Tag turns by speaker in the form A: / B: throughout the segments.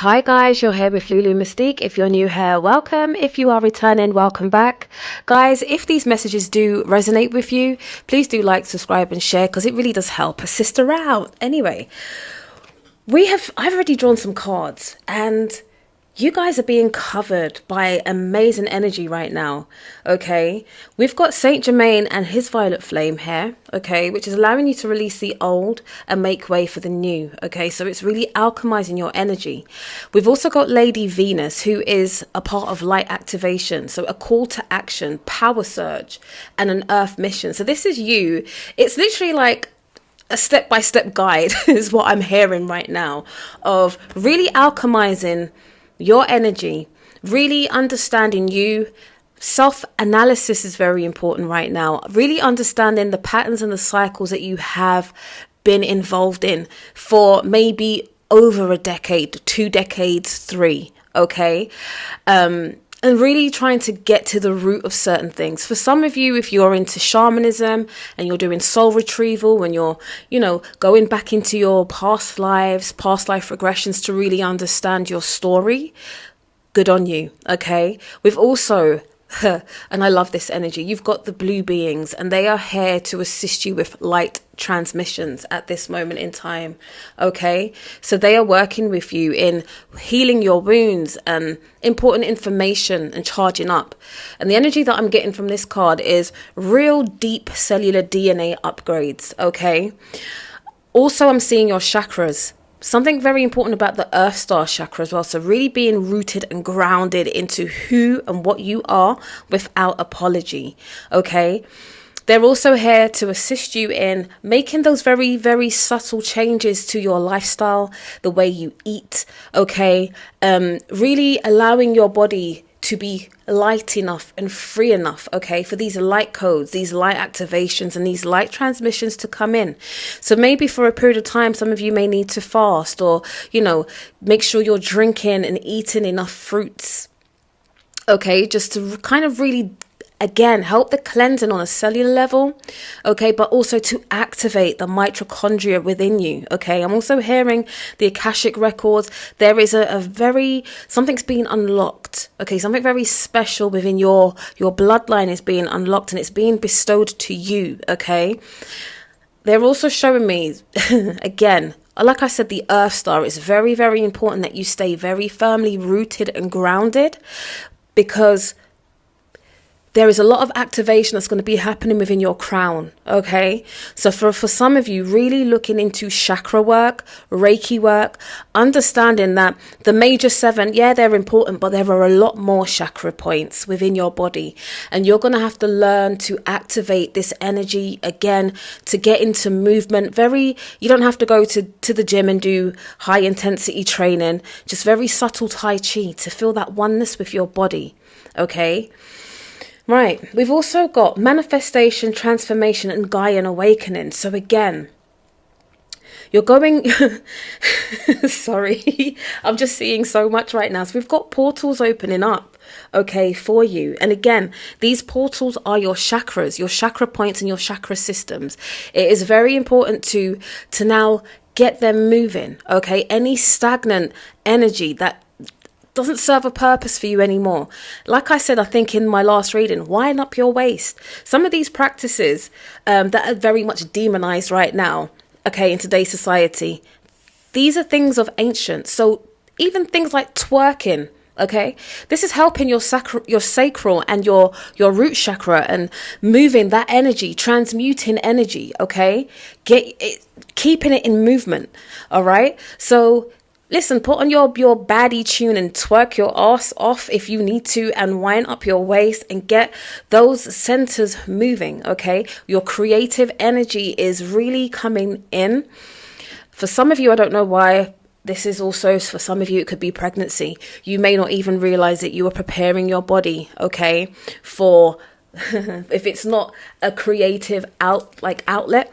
A: Hi guys, you're here with Lulu Mystique. If you're new here, welcome. If you are returning, welcome back. Guys, if these messages do resonate with you, please do like, subscribe and share because it really does help a sister out. Anyway, I've already drawn some cards and you guys are being covered by amazing energy right now, okay? We've got Saint Germain and his violet flame here, okay, which is allowing you to release the old and make way for the new, okay? So it's really alchemizing your energy. We've also got Lady Venus, who is a part of light activation, so a call to action, power surge, and an earth mission. So this is you. It's literally like a step-by-step guide is what I'm hearing right now of really alchemizing your energy, really understanding you. Self-analysis is very important right now. Really understanding the patterns and the cycles that you have been involved in for maybe over a decade, 2 decades, 3, okay? And really trying to get to the root of certain things. For some of you, if you're into shamanism and you're doing soul retrieval, when you're, going back into your past lives, past life regressions to really understand your story, good on you, okay? We've also, and I love this energy, you've got the blue beings and they are here to assist you with light transmissions at this moment in time, okay? So they are working with you in healing your wounds and important information and charging up. And the energy that I'm getting from this card is real deep cellular DNA upgrades, okay? Also, I'm seeing your chakras. Something very important about the Earth Star chakra as well. So really being rooted and grounded into who and what you are without apology, okay? They're also here to assist you in making those very, very subtle changes to your lifestyle, the way you eat, okay? Really allowing your body to be light enough and free enough, okay, for these light codes, these light activations and these light transmissions to come in. So maybe for a period of time, some of you may need to fast or, make sure you're drinking and eating enough fruits, okay, just to kind of really again, help the cleansing on a cellular level, okay, but also to activate the mitochondria within you, okay. I'm also hearing the Akashic records. There is something's being unlocked, okay, something very special within your bloodline is being unlocked and it's being bestowed to you, okay. They're also showing me, again, like I said, the Earth Star is very, very important that you stay very firmly rooted and grounded because there is a lot of activation that's going to be happening within your crown, okay? So for some of you, really looking into chakra work, Reiki work, understanding that the major 7, yeah, they're important, but there are a lot more chakra points within your body. And you're going to have to learn to activate this energy again, to get into movement. You don't have to go to the gym and do high intensity training, just very subtle Tai Chi to feel that oneness with your body, okay? Right, we've also got manifestation, transformation, and Gaian awakening. So again, you're going, sorry, I'm just seeing so much right now. So we've got portals opening up, okay, for you. And again, these portals are your chakras, your chakra points and your chakra systems. It is very important to now get them moving, okay? Any stagnant energy that doesn't serve a purpose for you anymore. Like I said, I think in my last reading, wind up your waist. Some of these practices that are very much demonized right now, okay, in today's society, these are things of ancient. So even things like twerking, okay, this is helping your sacral and your root chakra and moving that energy, transmuting energy, okay, keeping it in movement, all right? So listen, put on your baddie tune and twerk your ass off if you need to and wind up your waist and get those centers moving, okay? Your creative energy is really coming in. For some of you, I don't know why. This is also, for some of you, it could be pregnancy. You may not even realize that you are preparing your body, okay, for, if it's not a creative outlet,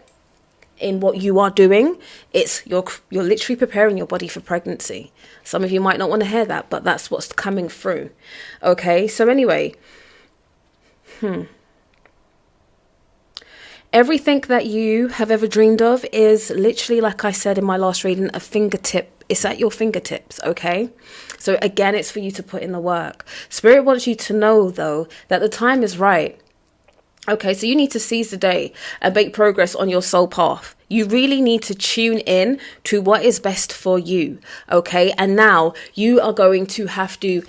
A: in what you are doing, it's you're literally preparing your body for pregnancy. Some of you might not want to hear that, but that's what's coming through. Okay, so anyway, everything that you have ever dreamed of is literally, like I said in my last reading, a fingertip It's at your fingertips, okay? So again, it's for you to put in the work. Spirit wants you to know, though, that the time is right. Okay, so you need to seize the day and make progress on your soul path. You really need to tune in to what is best for you, okay? And now you are going to have to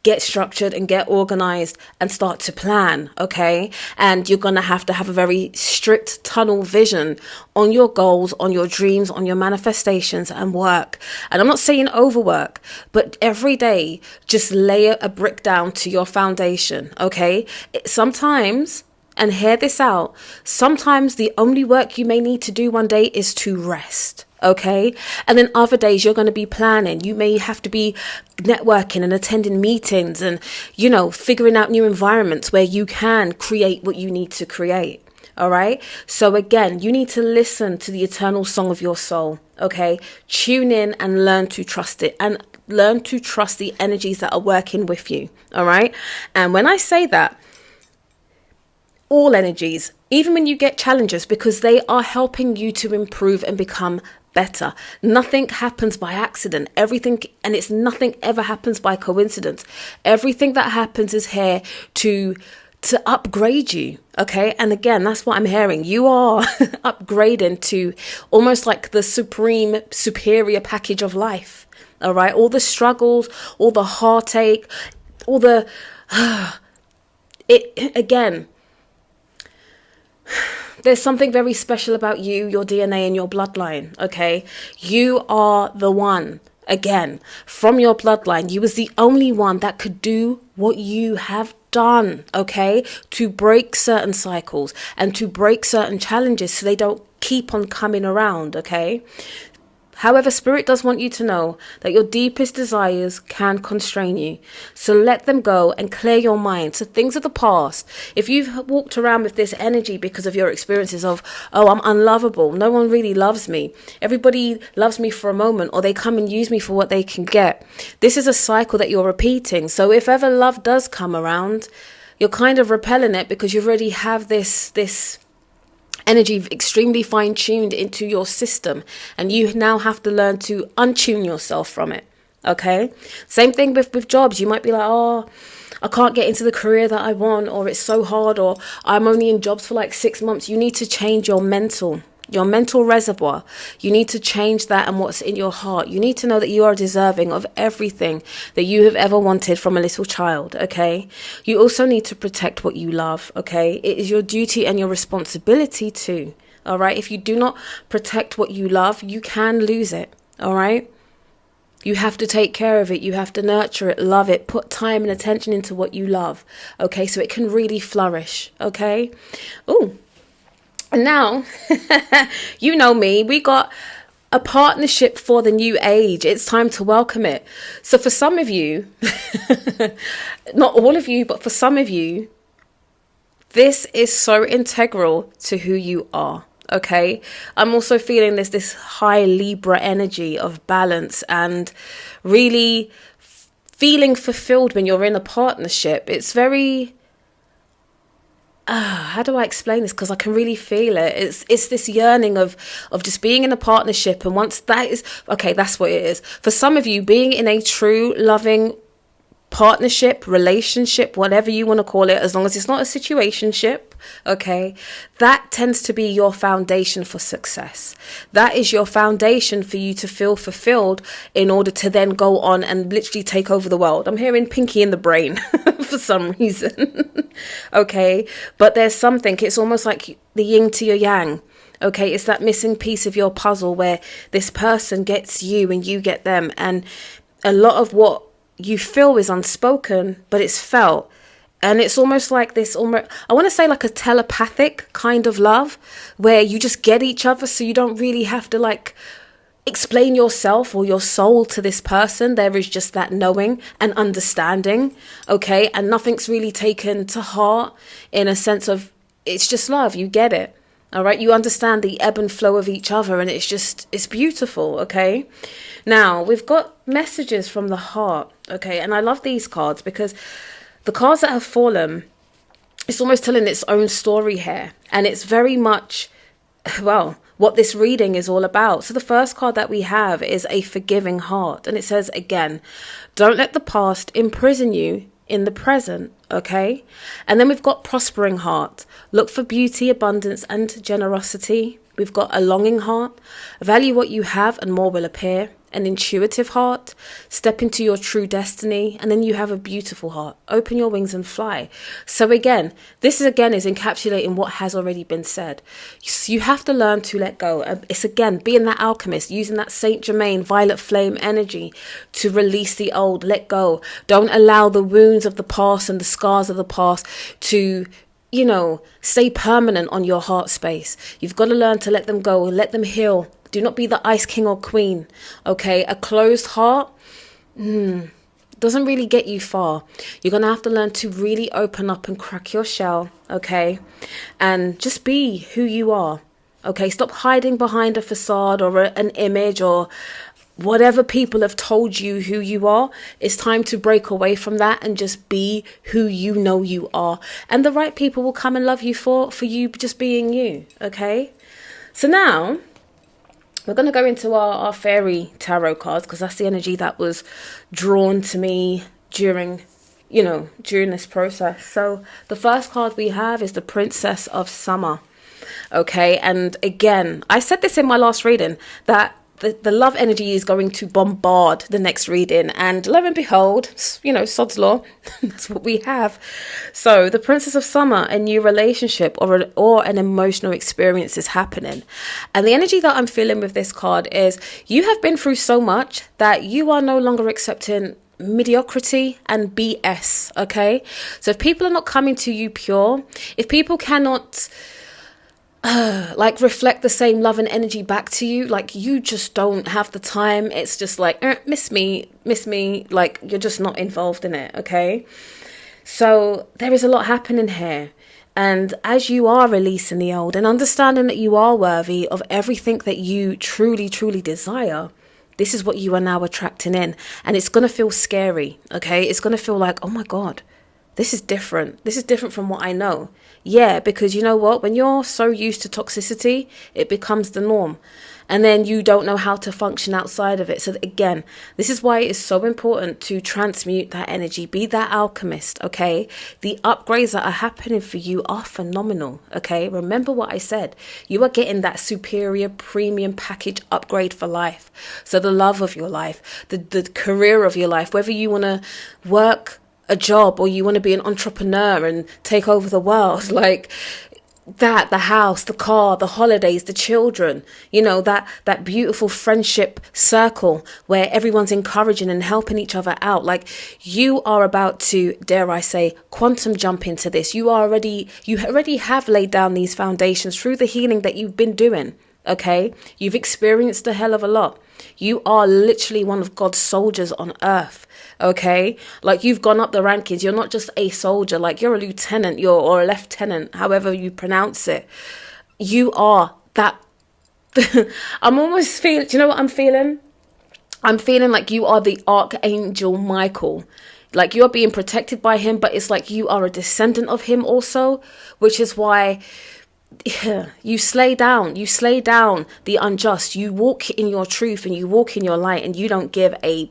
A: get structured and get organized and start to plan, okay? And you're going to have a very strict tunnel vision on your goals, on your dreams, on your manifestations and work. And I'm not saying overwork, but every day just lay a brick down to your foundation, okay? Sometimes, and hear this out, sometimes the only work you may need to do one day is to rest, okay? And then other days you're going to be planning. You may have to be networking and attending meetings and, you know, figuring out new environments where you can create what you need to create. All right. So again, you need to listen to the eternal song of your soul. Okay. Tune in and learn to trust it, and learn to trust the energies that are working with you. All right. And when I say that, all energies, even when you get challenges, because they are helping you to improve and become better. Nothing happens by accident. Nothing ever happens by coincidence. Everything that happens is here to upgrade you. Okay. And again, that's what I'm hearing. You are upgrading to almost like the superior package of life. All right. All the struggles, all the heartache, all the, again, there's something very special about you, your DNA and your bloodline, okay? You are the one, again, from your bloodline. You was the only one that could do what you have done, okay? To break certain cycles and to break certain challenges so they don't keep on coming around, okay? However, Spirit does want you to know that your deepest desires can constrain you. So let them go and clear your mind. So things of the past, if you've walked around with this energy because of your experiences of, oh, I'm unlovable, no one really loves me, everybody loves me for a moment, or they come and use me for what they can get. This is a cycle that you're repeating. So if ever love does come around, you're kind of repelling it because you already have this energy extremely fine-tuned into your system, and you now have to learn to untune yourself from it. Okay, same thing with jobs. You might be like, oh, I can't get into the career that I want, or it's so hard, or I'm only in jobs for like 6 months. You need to change your mental reservoir. You need to change that and what's in your heart. You need to know that you are deserving of everything that you have ever wanted from a little child, okay? You also need to protect what you love, okay? It is your duty and your responsibility too, all right? If you do not protect what you love, you can lose it, all right? You have to take care of it. You have to nurture it, love it, put time and attention into what you love, okay? So it can really flourish, okay? Ooh. And now, you know me, we got a partnership for the new age. It's time to welcome it. So for some of you, not all of you, but for some of you, this is so integral to who you are. Okay. I'm also feeling this high Libra energy of balance and really feeling fulfilled when you're in a partnership. It's very... how do I explain this? Because I can really feel it. It's this yearning of just being in a partnership. And once that is, okay, that's what it is. For some of you, being in a true, loving partnership, relationship, whatever you want to call it, as long as it's not a situationship, okay, that tends to be your foundation for success. That is your foundation for you to feel fulfilled in order to then go on and literally take over the world. I'm hearing Pinky in the brain for some reason. Okay, but there's something, it's almost like the yin to your yang. Okay, it's that missing piece of your puzzle where this person gets you and you get them, and a lot of what you feel is unspoken, but it's felt. And it's almost like this, I want to say like a telepathic kind of love, where you just get each other, so you don't really have to like explain yourself or your soul to this person. There is just that knowing and understanding, okay? And nothing's really taken to heart in a sense of, it's just love, you get it, all right? You understand the ebb and flow of each other, and it's beautiful, okay? Now, we've got messages from the heart, okay? And I love these cards because the cards that have fallen, it's almost telling its own story here. And it's very much well, what this reading is all about. So the first card that we have is a forgiving heart. And it says, again, don't let the past imprison you in the present. Okay. And then we've got prospering heart. Look for beauty, abundance, and generosity. We've got a longing heart. Value what you have and more will appear. An intuitive heart. Step into your true destiny. And then you have a beautiful heart. Open your wings and fly. So again, this is encapsulating what has already been said. You have to learn to let go. It's again being that alchemist, using that Saint Germain violet flame energy to release the old, let go. Don't allow the wounds of the past and the scars of the past to stay permanent on your heart space. You've got to learn to let them go, let them heal. Do not be the ice king or queen. Okay, a closed heart doesn't really get you far. You're going to have to learn to really open up and crack your shell. Okay, and just be who you are. Okay, stop hiding behind a facade or an image or whatever people have told you who you are. It's time to break away from that and just be who you know you are. And the right people will come and love you for you just being you. Okay, so now we're going to go into our fairy tarot cards, because that's the energy that was drawn to me during this process. So the first card we have is the Princess of Summer. Okay, and again, I said this in my last reading that the love energy is going to bombard the next reading, and lo and behold, sod's law, that's what we have. So the Princess of Summer, a new relationship or an emotional experience is happening. And the energy that I'm feeling with this card is you have been through so much that you are no longer accepting mediocrity and BS. Okay, so if people are not coming to you pure, if people cannot reflect the same love and energy back to you, you just don't have the time. It's just miss me, like you're just not involved in it. Okay, so there is a lot happening here, and as you are releasing the old and understanding that you are worthy of everything that you truly desire, this is what you are now attracting in, and it's going to feel scary. Okay, it's going to feel like, oh my God, this is different. This is different from what I know. Yeah, because you know what? When you're so used to toxicity, it becomes the norm. And then you don't know how to function outside of it. So again, this is why it is so important to transmute that energy. Be that alchemist, okay? The upgrades that are happening for you are phenomenal, okay? Remember what I said. You are getting that superior premium package upgrade for life. So the love of your life, the career of your life, whether you want to work a job or you want to be an entrepreneur and take over the world, the house, the car, the holidays, the children, that beautiful friendship circle where everyone's encouraging and helping each other out. You are about to, dare I say, quantum jump into this. You already have laid down these foundations through the healing that you've been doing. Okay, you've experienced a hell of a lot. You are literally one of God's soldiers on earth. Okay, you've gone up the rankings. You're not just a soldier, you're a lieutenant, or a lieutenant, however you pronounce it. You are that. I'm almost feeling, do you know what I'm feeling? I'm feeling like you are the Archangel Michael. You are being protected by him, but it's like you are a descendant of him also, which is why you slay down the unjust. You walk in your truth and you walk in your light, and you don't give a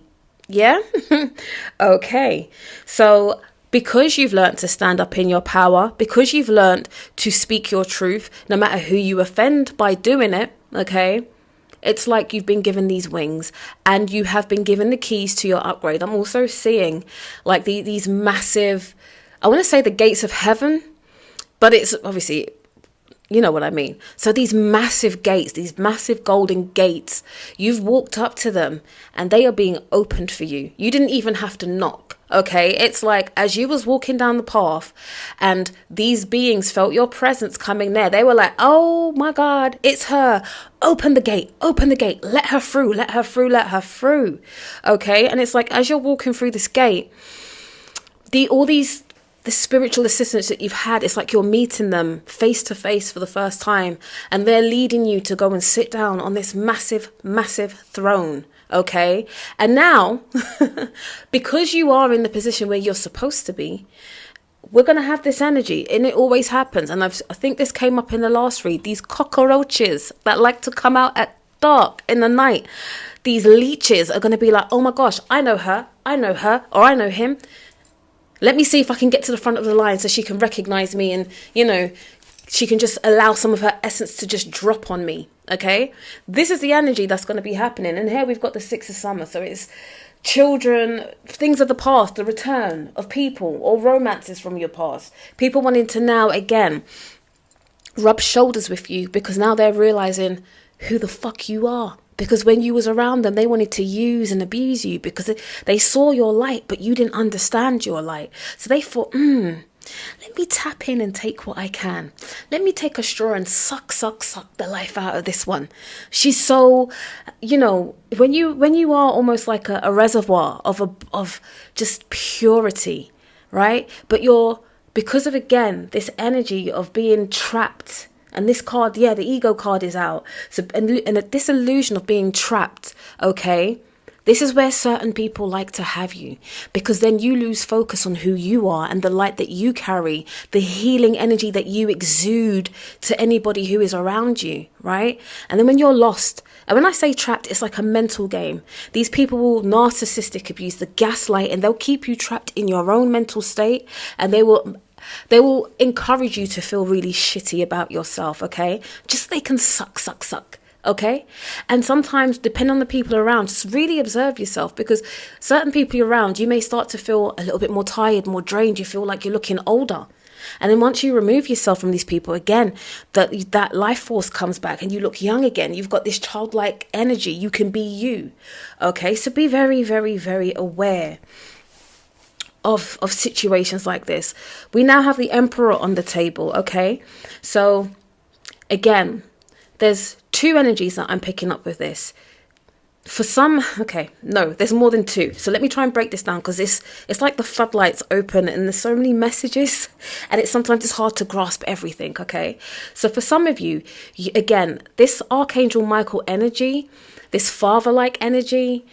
A: okay. So because you've learned to stand up in your power, because you've learned to speak your truth, no matter who you offend by doing it, okay, it's like you've been given these wings and you have been given the keys to your upgrade. I'm also seeing these massive, I want to say the gates of heaven, but it's obviously, you know what I mean. So these massive gates, these massive golden gates, you've walked up to them and they are being opened for you. You didn't even have to knock. Okay, it's like as you was walking down the path and these beings felt your presence coming there, they were like, oh my God, it's her. Open the gate, let her through, let her through, let her through. Okay, and it's like as you're walking through this gate, the spiritual assistants that you've had, it's like you're meeting them face to face for the first time, and they're leading you to go and sit down on this massive throne. Okay, and now because you are in the position where you're supposed to be, we're going to have this energy, and it always happens. And I think this came up in the last read. These cockroaches that like to come out at dark in the night, these leeches are going to be like, oh my gosh, I know her, or I know him. Let me see if I can get to the front of the line so she can recognize me, and, you know, she can just allow some of her essence to just drop on me. Okay, this is the energy that's going to be happening. And here we've got the Six of Summer. So it's children, things of the past, the return of people or romances from your past. People wanting to now, again, rub shoulders with you because now they're realizing who the fuck you are. Because when you was around them, they wanted to use and abuse you because they saw your light, but you didn't understand your light. So they thought, let me tap in and take what I can. Let me take a straw and suck the life out of this one. She's so, you know, when you are almost like a reservoir of just purity, right? But because of, again, this energy of being trapped. And this card, the ego card is out. So, and this illusion of being trapped, okay? This is where certain people like to have you, because then you lose focus on who you are and the light that you carry, the healing energy that you exude to anybody who is around you, right? And then when you're lost, and when I say trapped, it's like a mental game. These people will narcissistic abuse, the gaslight, and they'll keep you trapped in your own mental state, and they will encourage you to feel really shitty about yourself, okay? Just they can suck. Okay. And sometimes, depending on the people around, just really observe yourself, because certain people around, you may start to feel a little bit more tired, more drained. You feel like you're looking older. And then once you remove yourself from these people, again, that life force comes back and you look young again. You've got this childlike energy. You can be you. Okay. So be very, very, very aware of situations like this. We now have the Emperor on the table. Okay. So again, there's two energies that I'm picking up with this. For some, okay, no, there's more than two. So let me try and break this down, because it's like the floodlights open and there's so many messages, and sometimes it's hard to grasp everything, okay? So for some of you, again, this Archangel Michael energy, this father-like energy,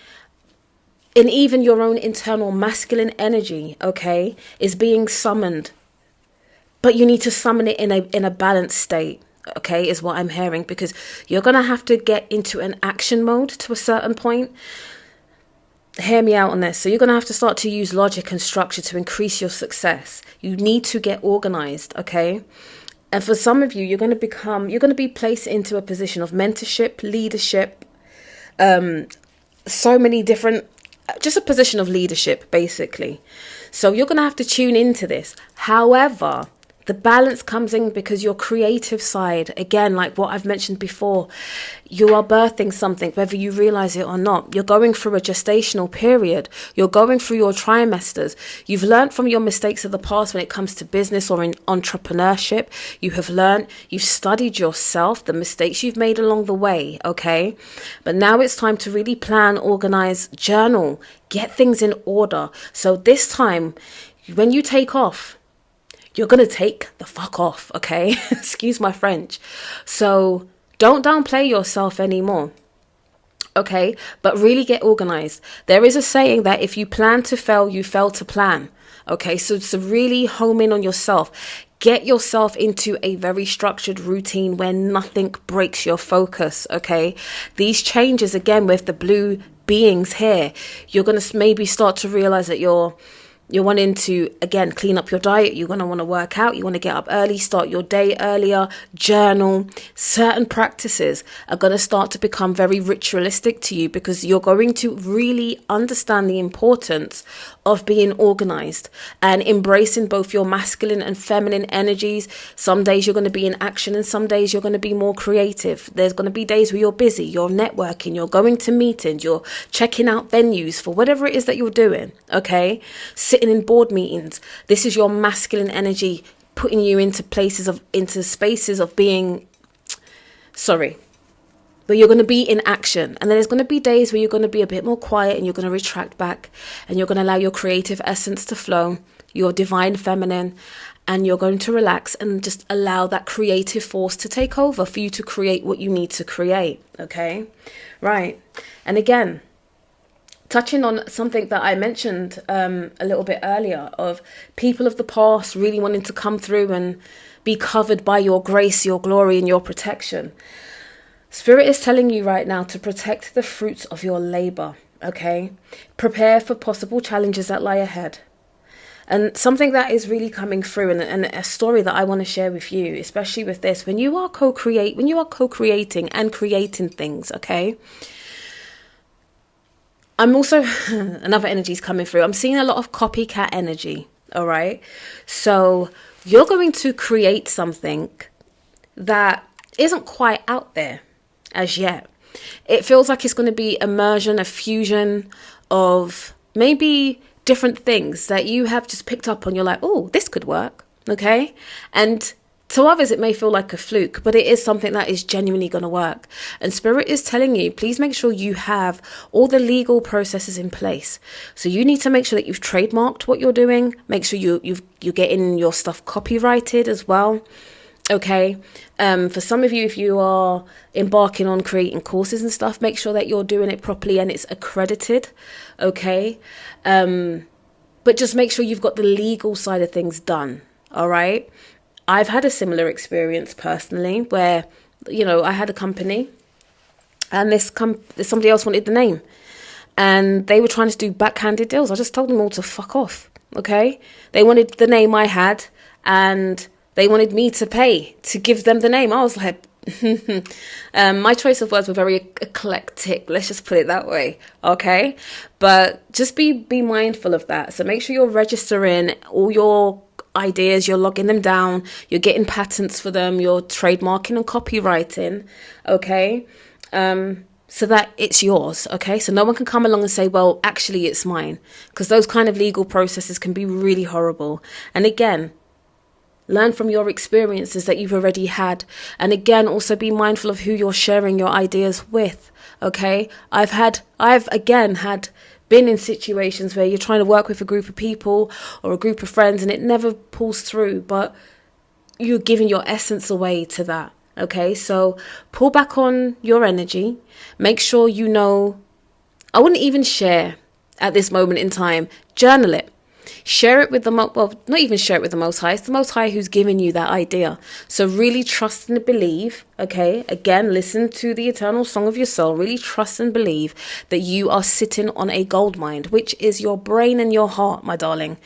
A: and even your own internal masculine energy, okay, is being summoned. But you need to summon it in a balanced state. Okay, is what I'm hearing, because you're going to have to get into an action mode to a certain point. Hear me out on this. So you're going to have to start to use logic and structure to increase your success. You need to get organized, okay? And for some of you, you're going to be placed into a position of mentorship, leadership, so many different, just a position of leadership, basically. So you're going to have to tune into this. However, the balance comes in because your creative side, again, like what I've mentioned before, you are birthing something, whether you realize it or not. You're going through a gestational period. You're going through your trimesters. You've learned from your mistakes of the past when it comes to business or in entrepreneurship. You have learned, you've studied yourself, the mistakes you've made along the way, okay? But now it's time to really plan, organize, journal, get things in order. So this time, when you take off, you're going to take the fuck off, okay? Excuse my French. So don't downplay yourself anymore, okay? But really get organized. There is a saying that if you plan to fail, you fail to plan, okay? So really home in on yourself. Get yourself into a very structured routine where nothing breaks your focus, okay? These changes, again, with the blue beings here, you're going to maybe start to realize that you're wanting to, again, clean up your diet. You're going to want to work out. You want to get up early, start your day earlier, journal. Certain practices are going to start to become very ritualistic to you, because you're going to really understand the importance of being organized and embracing both your masculine and feminine energies. Some days you're going to be in action and some days you're going to be more creative. There's going to be days where you're busy, you're networking, you're going to meetings, you're checking out venues for whatever it is that you're doing, okay? Sitting in board meetings. This is your masculine energy putting you into spaces of being, but you're going to be in action. And then there's going to be days where you're going to be a bit more quiet and you're going to retract back and you're going to allow your creative essence to flow, your divine feminine, and you're going to relax and just allow that creative force to take over for you to create what you need to create. Okay. Right. And again, touching on something that I mentioned a little bit earlier, of people of the past really wanting to come through and be covered by your grace, your glory, and your protection. Spirit is telling you right now to protect the fruits of your labor, okay? Prepare for possible challenges that lie ahead. And something that is really coming through, and a story that I want to share with you, especially with this, when you are co-creating and creating things, okay? I'm also, another energy is coming through. I'm seeing a lot of copycat energy, all right? So you're going to create something that isn't quite out there as yet. It feels like it's going to be immersion, a fusion of maybe different things that you have just picked up on. You're like, oh, this could work, okay? And to others, it may feel like a fluke, but it is something that is genuinely going to work. And Spirit is telling you, please make sure you have all the legal processes in place. So you need to make sure that you've trademarked what you're doing. Make sure you're getting your stuff copyrighted as well. Okay. For some of you, if you are embarking on creating courses and stuff, make sure that you're doing it properly and it's accredited. Okay. But just make sure you've got the legal side of things done. All right. I've had a similar experience personally where, I had a company and somebody else wanted the name and they were trying to do backhanded deals. I just told them all to fuck off. Okay. They wanted the name I had and they wanted me to pay to give them the name. I was like, my choice of words were very eclectic. Let's just put it that way. Okay. But just be mindful of that. So make sure you're registering all your ideas, you're logging them down, you're getting patents for them, you're trademarking and copywriting. Okay. So that it's yours. Okay. So no one can come along and say, well, actually it's mine, because those kind of legal processes can be really horrible. And again, learn from your experiences that you've already had. And again, also be mindful of who you're sharing your ideas with. Okay. I've again had been in situations where you're trying to work with a group of people or a group of friends and it never pulls through, but you're giving your essence away to that. Okay. So pull back on your energy. Make sure I wouldn't even share at this moment in time. Journal it. Share it with not even share it with the Most High. It's the Most High who's giving you that idea. So really trust and believe, okay? Again, listen to the eternal song of your soul. Really trust and believe that you are sitting on a gold mine, which is your brain and your heart, my darling.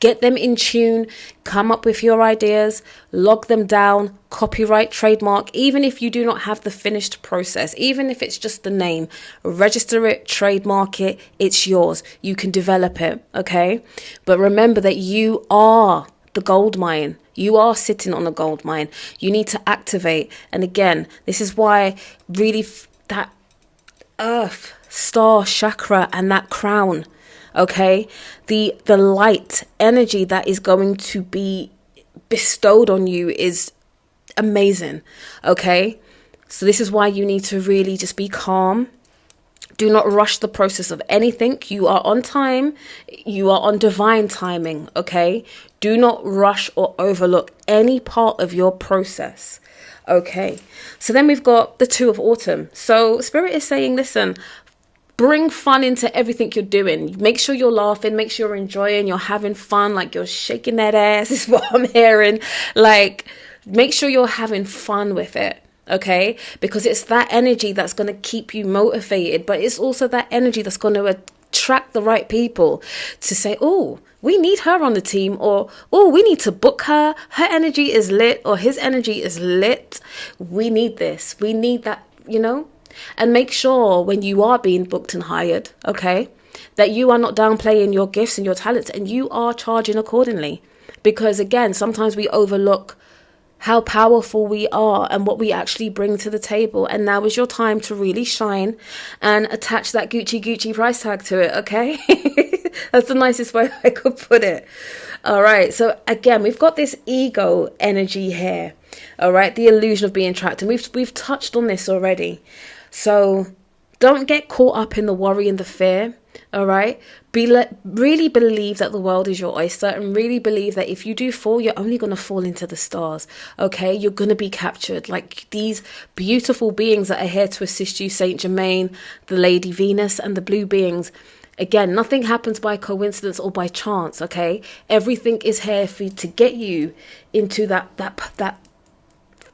A: Get them in tune, come up with your ideas, log them down, copyright, trademark, even if you do not have the finished process, even if it's just the name, register it, trademark it, it's yours. You can develop it, okay? But remember that you are the gold mine. You are sitting on a gold mine. You need to activate. And again, this is why really that earth, star, chakra, and that crown, okay, the light energy that is going to be bestowed on you is amazing. Okay, so this is why you need to really just be calm. Do not rush the process of anything. You are on time. You are on divine timing. Okay, do not rush or overlook any part of your process. Okay, so then we've got the Two of Autumn. So Spirit is saying, listen, bring fun into everything you're doing. Make sure you're laughing. Make sure you're enjoying. You're having fun. Like you're shaking that ass is what I'm hearing. Like, make sure you're having fun with it. Okay? Because it's that energy that's going to keep you motivated. But it's also that energy that's going to attract the right people to say, oh, we need her on the team. Or, oh, we need to book her. Her energy is lit. Or his energy is lit. We need this. We need that, And make sure when you are being booked and hired, okay, that you are not downplaying your gifts and your talents and you are charging accordingly. Because again, sometimes we overlook how powerful we are and what we actually bring to the table. And now is your time to really shine and attach that Gucci price tag to it, okay? That's the nicest way I could put it. All right. So again, we've got this ego energy here. All right. The illusion of being trapped. And we've touched on this already. So don't get caught up in the worry and the fear. All right. Really believe that the world is your oyster and really believe that if you do fall, you're only going to fall into the stars. Okay. You're going to be captured like these beautiful beings that are here to assist you. Saint Germain, the Lady Venus and the blue beings. Again, nothing happens by coincidence or by chance, okay? Everything is here for you to get you into that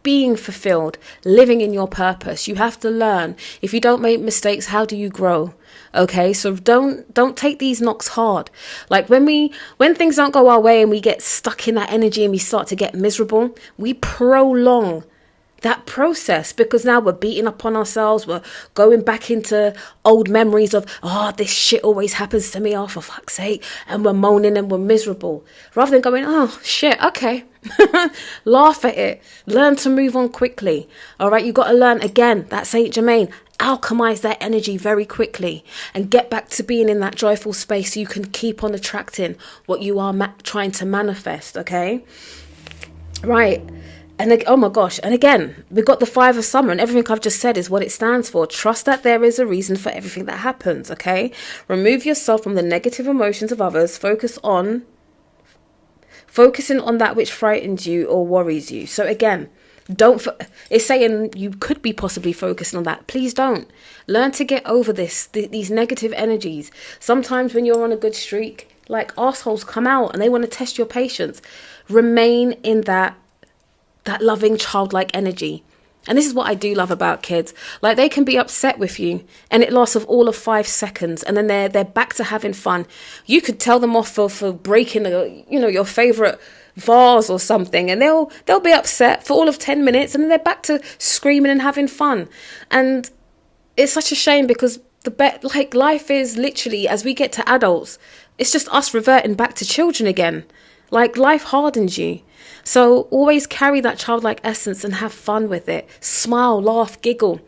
A: being fulfilled, living in your purpose. You have to learn. If you don't make mistakes, how do you grow? Okay, so don't take these knocks hard. Like when things don't go our way and we get stuck in that energy and we start to get miserable, we prolong that process, because now we're beating up on ourselves. We're going back into old memories of, oh, this shit always happens to me, oh, for fuck's sake, and we're moaning and we're miserable, rather than going, oh shit, okay. Laugh at it, learn to move on quickly. All right, you got to learn, again, that Saint Germain, alchemize that energy very quickly and get back to being in that joyful space so you can keep on attracting what you are trying to manifest. Okay, right. And oh my gosh, and again, we've got the 5 of Summer, and everything I've just said is what it stands for. Trust that there is a reason for everything that happens, okay? Remove yourself from the negative emotions of others. Focusing on that which frightens you or worries you. So again, it's saying you could be possibly focusing on that. Please don't. Learn to get over these negative energies. Sometimes when you're on a good streak, like assholes come out and they want to test your patience. Remain in that loving childlike energy. And this is what I do love about kids. Like, they can be upset with you and it lasts of all of 5 seconds, and then they're back to having fun. You could tell them off for breaking your favorite vase or something, and they'll be upset for all of 10 minutes, and then they're back to screaming and having fun. And it's such a shame, because life is literally, as we get to adults, it's just us reverting back to children again. Like, life hardens you. So always carry that childlike essence and have fun with it. Smile, laugh, giggle.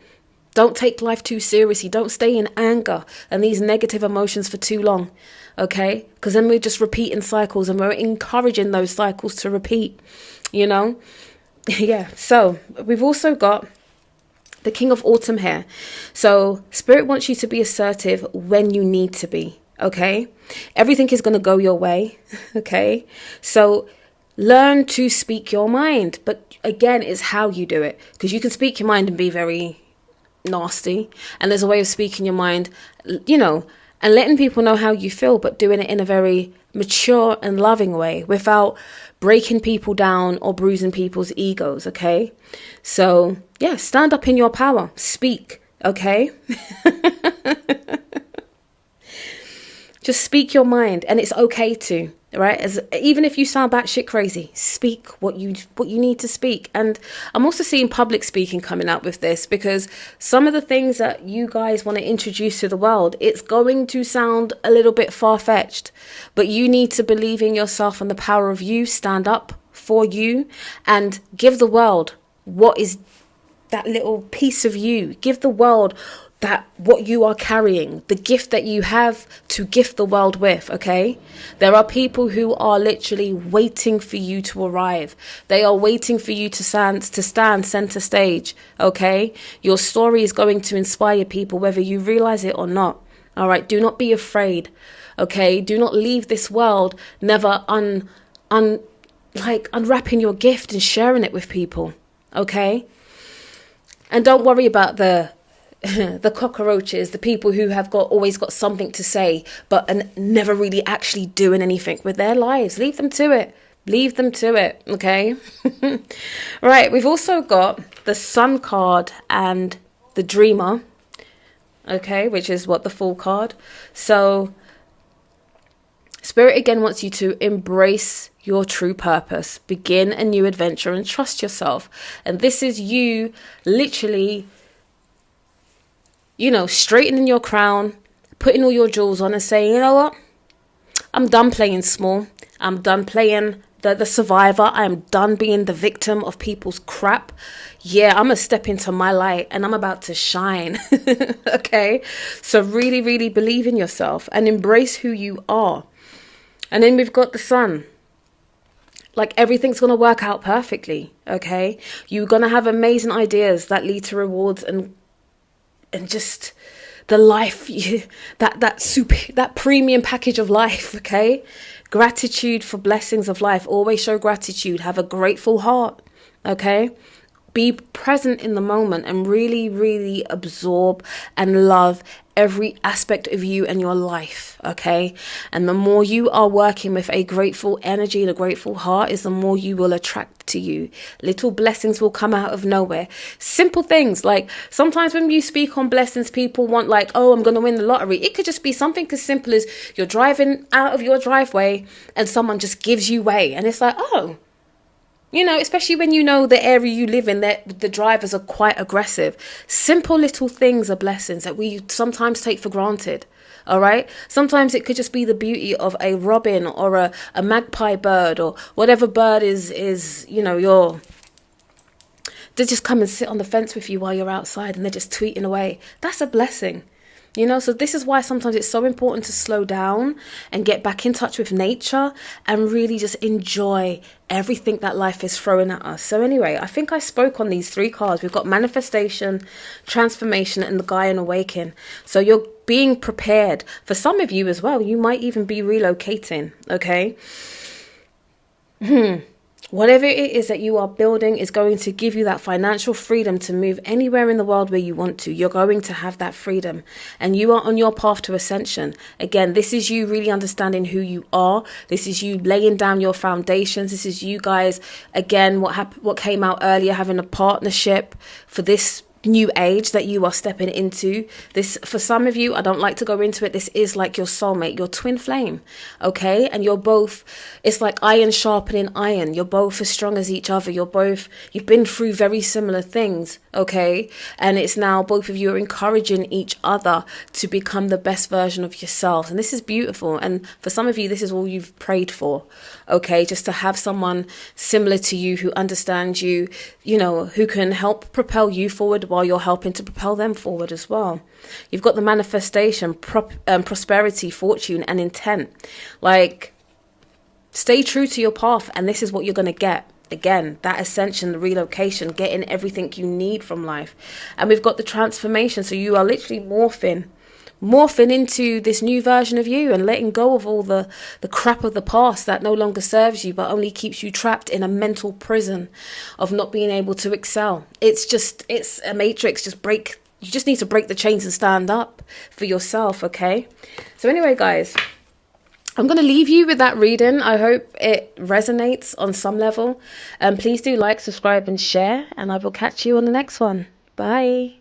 A: Don't take life too seriously. Don't stay in anger and these negative emotions for too long. Okay? Because then we're just repeating cycles, and we're encouraging those cycles to repeat. Yeah. So we've also got the King of Autumn here. So Spirit wants you to be assertive when you need to be. Okay? Everything is going to go your way. Okay? So learn to speak your mind. But again, it's how you do it. Because you can speak your mind and be very nasty. And there's a way of speaking your mind, and letting people know how you feel, but doing it in a very mature and loving way without breaking people down or bruising people's egos. Okay? So, yeah, stand up in your power. Speak. Okay? Just speak your mind, and it's okay to, right? Even if you sound batshit crazy, speak what you need to speak. And I'm also seeing public speaking coming up with this, because some of the things that you guys want to introduce to the world, it's going to sound a little bit far-fetched, but you need to believe in yourself and the power of you, stand up for you, and give the world what is that little piece of you. Give the world that what you are carrying, the gift that you have to gift the world with. Okay, there are people who are literally waiting for you to arrive. They are waiting for you to stand center stage. Okay, your story is going to inspire people, whether you realize it or not. All right, do not be afraid. Okay, do not leave this world never unwrapping your gift and sharing it with people. Okay, and don't worry about the cockroaches, the people who have always got something to say, but never really actually doing anything with their lives. Leave them to it. Okay. Right. We've also got the Sun card and the Dreamer. Okay, which is the Fool card. So Spirit again wants you to embrace your true purpose, begin a new adventure, and trust yourself. And this is you literally, straightening your crown, putting all your jewels on, and saying, you know what? I'm done playing small. I'm done playing the survivor. I am done being the victim of people's crap. Yeah, I'm going to step into my light and I'm about to shine. Okay? So really, really believe in yourself and embrace who you are. And then we've got the Sun. Like, everything's going to work out perfectly. Okay? You're going to have amazing ideas that lead to rewards and just the life, that premium package of life. Okay, gratitude for blessings of life. Always show gratitude. Have a grateful heart. Okay, be present in the moment and really, really absorb and love every aspect of you and your life, okay? And the more you are working with a grateful energy and a grateful heart, is the more you will attract to you. Little blessings will come out of nowhere. Simple things, like sometimes when you speak on blessings, people want like, oh, I'm going to win the lottery. It could just be something as simple as you're driving out of your driveway and someone just gives you way, and it's like, oh, you know, especially when you know the area you live in, that the drivers are quite aggressive. Simple little things are blessings that we sometimes take for granted. All right. Sometimes it could just be the beauty of a robin or a magpie bird or whatever bird is, you know, they just come and sit on the fence with you while you're outside and they're just tweeting away. That's a blessing. You know, so this is why sometimes it's so important to slow down and get back in touch with nature and really just enjoy everything that life is throwing at us. So anyway, I think I spoke on these 3 cards. We've got manifestation, transformation, and the Gaia and awaken. So you're being prepared. For some of you as well, you might even be relocating, okay? Whatever it is that you are building is going to give you that financial freedom to move anywhere in the world where you want to. You're going to have that freedom and you are on your path to ascension. Again, this is you really understanding who you are. This is you laying down your foundations. This is you guys, again, what came out earlier, having a partnership for this new age that you are stepping into. This, for some of you, I don't like to go into it, this is like your soulmate, your twin flame, okay? And you're both, it's like iron sharpening iron. You're both as strong as each other. You've been through very similar things, okay? And it's now both of you are encouraging each other to become the best version of yourselves. And this is beautiful. And for some of you, this is all you've prayed for, okay? Just to have someone similar to you who understands you, you know, who can help propel you forward while you're helping to propel them forward as well. You've got the manifestation, prosperity, fortune, and intent. Like, stay true to your path, and this is what you're going to get. Again, that ascension, the relocation, getting everything you need from life. And we've got the transformation. So you are literally morphing into this new version of you and letting go of all the crap of the past that no longer serves you but only keeps you trapped in a mental prison of not being able to excel. It's a matrix. You just need to break the chains and stand up for yourself, okay? So anyway, guys, I'm going to leave you with that reading. I hope it resonates on some level. Please do like, subscribe, and share, and I will catch you on the next one. Bye.